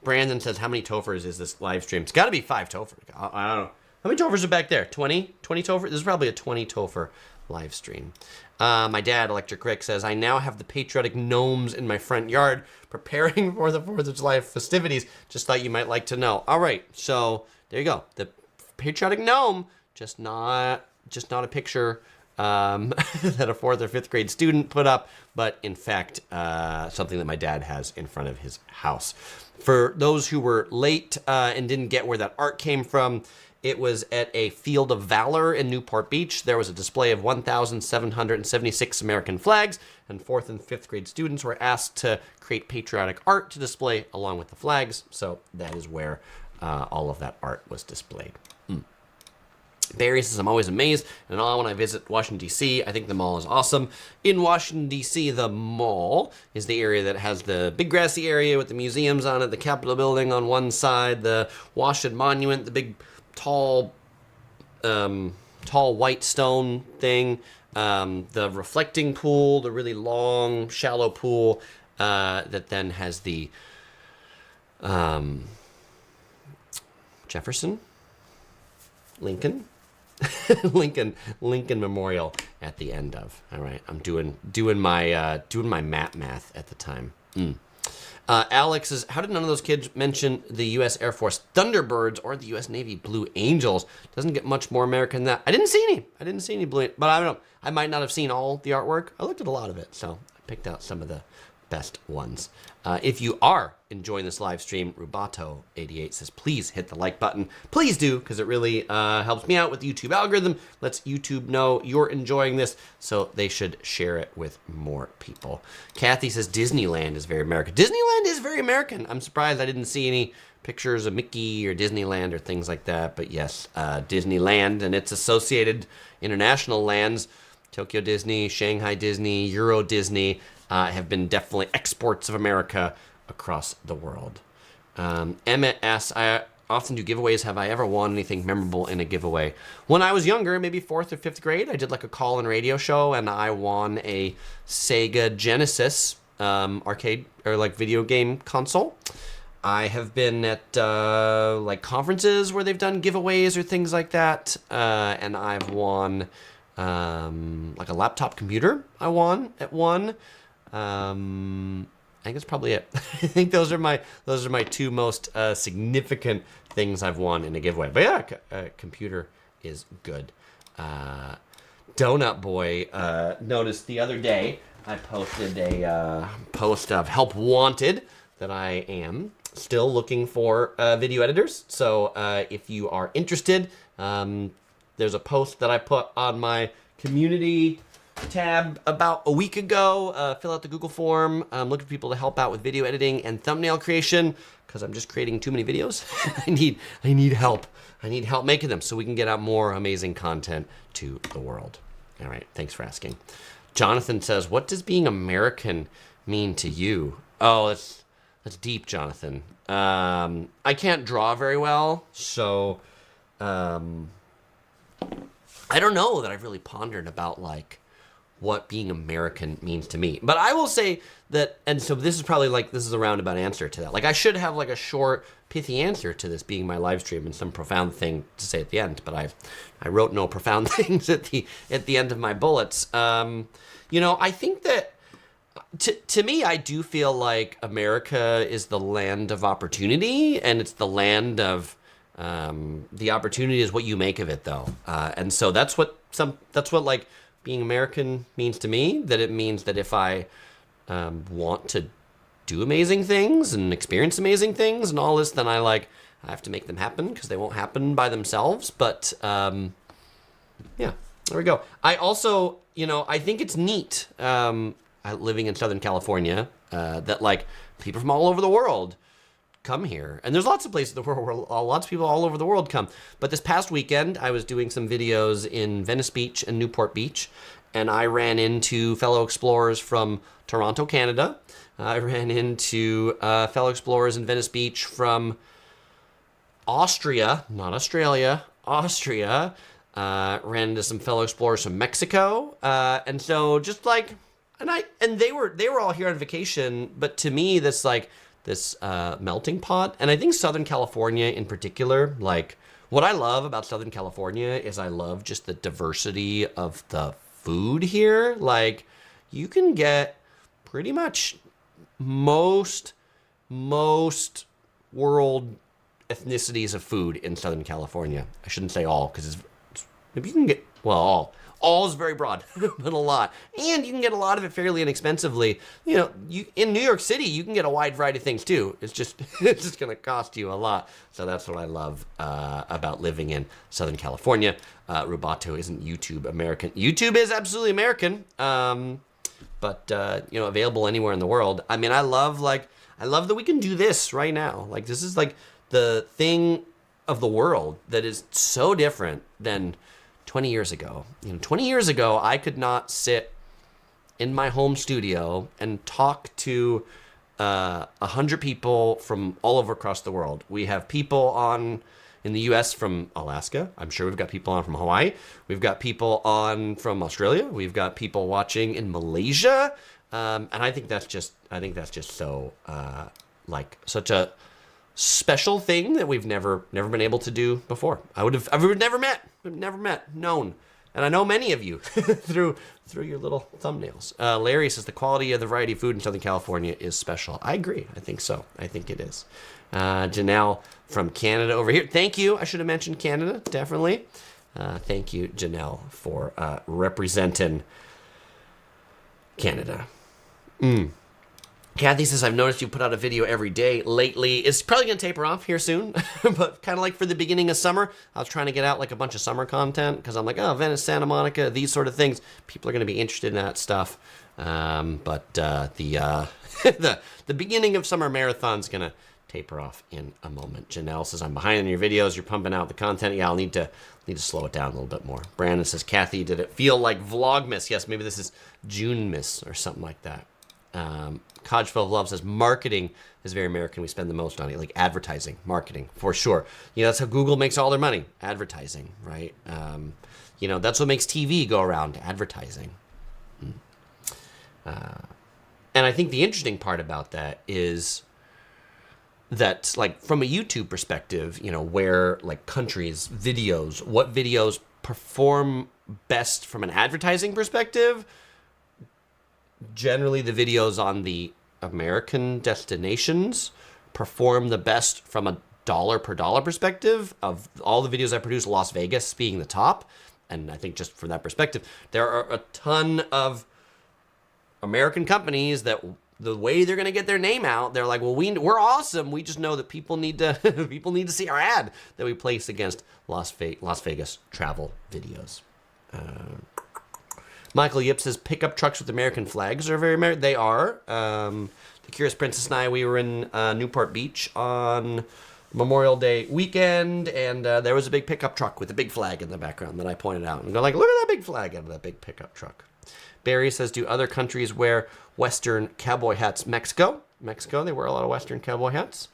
Brandon says, how many tophers is this live stream? It's got to be 5 tophers. I don't know. How many tophers are back there? 20? 20 tophers? This is probably a 20 topher live stream. My dad, Electric Rick, says, I now have the patriotic gnomes in my front yard preparing for the 4th of July festivities. Just thought you might like to know. All right, so there you go. The patriotic gnome, just not a picture that a 4th or 5th grade student put up, but in fact, something that my dad has in front of his house. For those who were late and didn't get where that art came from, it was at a Field of Valor in Newport Beach. There was a display of 1,776 American flags, and 4th and 5th grade students were asked to create patriotic art to display along with the flags. So that is where all of that art was displayed. Barry says, I'm always amazed and all when I visit Washington, D.C. I think the mall is awesome. In Washington, D.C., the mall is the area that has the big grassy area with the museums on it, the Capitol building on one side, the Washington Monument, the big tall white stone thing, the reflecting pool, the really long, shallow pool that then has the Jefferson? Lincoln Memorial at the end of. All right, I'm doing my math at the time. Alex says, how did none of those kids mention the U.S. Air Force Thunderbirds or the U.S. Navy Blue Angels? Doesn't get much more American than that. I didn't see any blue, but I don't know. I might not have seen all the artwork. I looked at a lot of it, so I picked out some of the best ones. If you are enjoying this live stream, Rubato88 says, please hit the like button. Please do, because it really helps me out with the YouTube algorithm, lets YouTube know you're enjoying this, so they should share it with more people. Kathy says, Disneyland is very American. Disneyland is very American. I'm surprised I didn't see any pictures of Mickey or Disneyland or things like that, but yes, Disneyland and its associated international lands, Tokyo Disney, Shanghai Disney, Euro Disney, have been definitely exports of America across the world. Emmett asks, I often do giveaways. Have I ever won anything memorable in a giveaway? When I was younger, maybe 4th or 5th grade, I did like a call-in radio show, and I won a Sega Genesis arcade or like video game console. I have been at like conferences where they've done giveaways or things like that, and I've won like a laptop computer. I won at one. I think that's probably it. I think those are my two most significant things I've won in a giveaway. But yeah, a computer is good. Donut Boy noticed the other day I posted a post of help wanted that I am still looking for video editors. So if you are interested, there's a post that I put on my community tab about a week ago. Fill out the Google form. I'm looking for people to help out with video editing and thumbnail creation because I'm just creating too many videos. I need help. I need help making them so we can get out more amazing content to the world. All right, thanks for asking. Jonathan says, what does being American mean to you? Oh, that's deep, Jonathan. I can't draw very well, so I don't know that I've really pondered about like what being American means to me. But I will say that, and so this is a roundabout answer to that. Like I should have like a short, pithy answer to this being my live stream and some profound thing to say at the end, but I wrote no profound things at the end of my bullets. I think that to me, I do feel like America is the land of opportunity, and it's the land of the opportunity is what you make of it, though. And so that's what like being American means to me. That it means that if I want to do amazing things and experience amazing things and all this, then I have to make them happen because they won't happen by themselves. But yeah, there we go. I also, I think it's neat living in Southern California that like people from all over the world come here. And there's lots of places in the world where lots of people all over the world come. But this past weekend, I was doing some videos in Venice Beach and Newport Beach, and I ran into fellow explorers from Toronto, Canada. I ran into fellow explorers in Venice Beach from Austria, not Australia, Austria. Ran into some fellow explorers from Mexico. And so just like, and they were all here on vacation, but to me, this melting pot. And I think Southern California in particular, like what I love about Southern California is I love just the diversity of the food here. Like you can get pretty much most world ethnicities of food in Southern California. I shouldn't say all because maybe you can get, well, All is very broad, but a lot. And you can get a lot of it fairly inexpensively. You know, in New York City, you can get a wide variety of things too. It's just it's just going to cost you a lot. So that's what I love about living in Southern California. Rubato isn't YouTube American. YouTube is absolutely American, but you know, available anywhere in the world. I mean, I love that we can do this right now. Like, this is like the thing of the world that is so different than 20 years ago. You know, 20 years ago, I could not sit in my home studio and talk to 100 people from all over across the world. We have people on in the U.S. from Alaska. I'm sure we've got people on from Hawaii. We've got people on from Australia. We've got people watching in Malaysia. And I think that's just so like such a special thing that we've never been able to do before. I would have never met, known. And I know many of you through your little thumbnails. Larry says the quality of the variety of food in Southern California is special. I agree. I think so. I think it is. Janelle from Canada over here. Thank you. I should have mentioned Canada, definitely. Thank you, Janelle, for representing Canada. Kathy says, I've noticed you put out a video every day lately. It's probably going to taper off here soon, but kind of like for the beginning of summer, I was trying to get out like a bunch of summer content because I'm like, oh, Venice, Santa Monica, these sort of things. People are going to be interested in that stuff. But the beginning of summer marathon's going to taper off in a moment. Janelle says, I'm behind on your videos. You're pumping out the content. Yeah, I'll need to slow it down a little bit more. Brandon says, Kathy, did it feel like Vlogmas? Yes, maybe this is June Miss or something like that. Codgeful of Love says, marketing is very American. We spend the most on it, like advertising, marketing, for sure. You know, that's how Google makes all their money, advertising, right? You know, that's what makes TV go around, advertising. And I think the interesting part about that is that, like, from a YouTube perspective, you know, where, like, countries, videos, what videos perform best from an advertising perspective, generally the videos on the American destinations perform the best from a dollar per dollar perspective. Of all the videos I produce, Las Vegas being the top. And I think just from that perspective, there are a ton of American companies that the way they're going to get their name out, they're like, well, we're awesome. We just know that people need to see our ad that we place against Las Vegas travel videos. Michael Yip says pickup trucks with American flags are very American. They are. The Curious Princess and I, we were in Newport Beach on Memorial Day weekend, and there was a big pickup truck with a big flag in the background that I pointed out. And they're like, look at that big flag out of that big pickup truck. Barry says, do other countries wear Western cowboy hats? Mexico, they wear a lot of Western cowboy hats.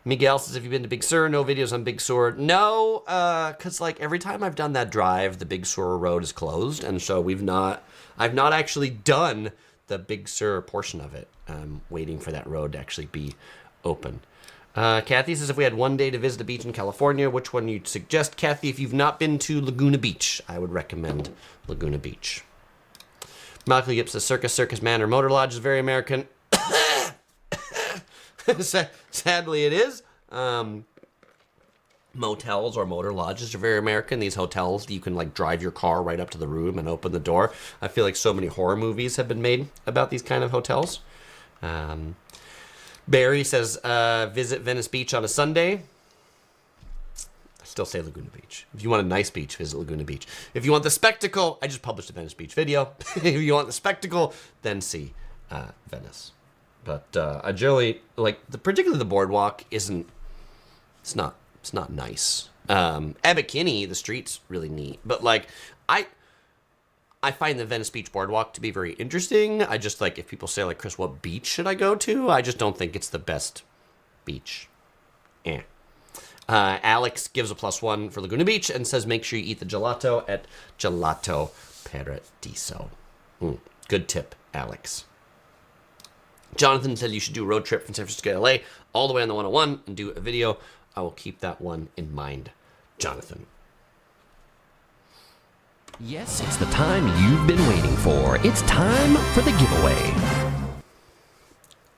Miguel says, have you been to Big Sur? No videos on Big Sur. No, because like every time I've done that drive, the Big Sur road is closed, and so I've not actually done the Big Sur portion of it. I'm waiting for that road to actually be open. Kathy says, if we had one day to visit a beach in California, which one you'd suggest? Kathy, if you've not been to Laguna Beach, I would recommend Laguna Beach. Michael Yip says, Circus Man or Motor Lodge is very American. Sadly, it is. Motels or motor lodges are very American. These hotels, you can like drive your car right up to the room and open the door. I feel like so many horror movies have been made about these kind of hotels. Barry says, visit Venice Beach on a Sunday. I still say Laguna Beach. If you want a nice beach, visit Laguna Beach. If you want the spectacle, I just published a Venice Beach video. If you want the spectacle, then see Venice. But I generally like particularly the boardwalk isn't. It's not nice. Abercrombie, the street's really neat, but like I find the Venice Beach boardwalk to be very interesting. I just like if people say like, Chris, what beach should I go to? I just don't think it's the best beach. Alex gives a +1 for Laguna Beach and says make sure you eat the gelato at Gelato Paradiso. Good tip, Alex. Jonathan said you should do a road trip from San Francisco to LA all the way on the 101 and do a video. I will keep that one in mind, Jonathan. Yes, it's the time you've been waiting for. It's time for the giveaway.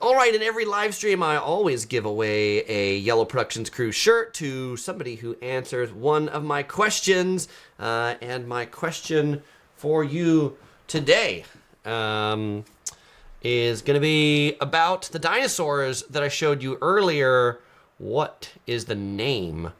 All All right, in every live stream, I always give away a Yellow Productions Crew shirt to somebody who answers one of my questions. And my question for you today is going to be about the dinosaurs that I showed you earlier. What is the name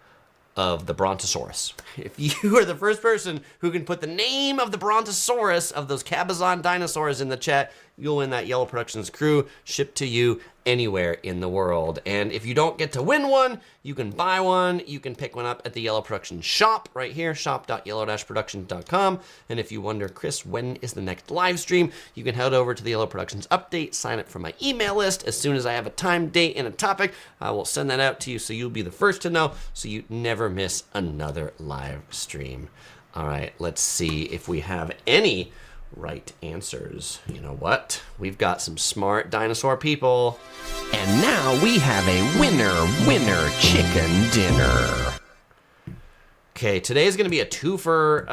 of the Brontosaurus? If you are the first person who can put the name of the Brontosaurus of those Cabazon dinosaurs in the chat, you'll win that Yellow Productions Crew shipped to you anywhere in the world. And if you don't get to win one, you can buy one. You can pick one up at the Yellow Productions shop right here, shop.yellow-productions.com. And if you wonder, Chris, when is the next live stream? You can head over to the Yellow Productions update, sign up for my email list. As soon as I have a time, date, and a topic, I will send that out to you so you'll be the first to know, so you never miss another live stream. All right, let's see if we have any right answers. You know what? We've got some smart dinosaur people. And now we have a winner chicken dinner. Okay, today's gonna be a twofer.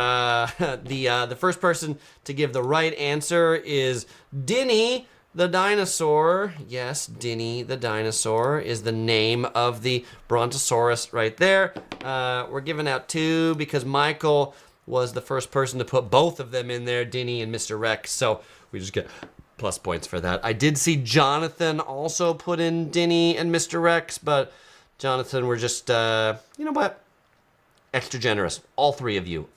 The first person to give the right answer is Dinny the dinosaur. Yes, Dinny the dinosaur is the name of the Brontosaurus right there. We're giving out two because Michael was the first person to put both of them in there, Dinny and Mr. Rex, so we just get plus points for that. I did see Jonathan also put in Dinny and Mr. Rex, but Jonathan, we're just, you know what? Extra generous. All three of you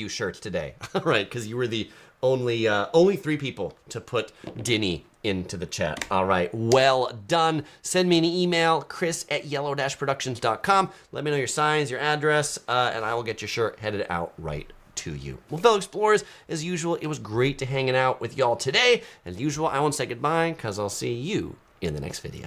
shirts today. All right, because you were the only three people to put Dinny into the chat. All right, well done. Send me an email, chris@yellow-productions.com. Let me know your signs, your address, and I will get your shirt headed out right to you. Well, fellow explorers, as usual, it was great to hanging out with y'all today. As usual, I won't say goodbye because I'll see you in the next video.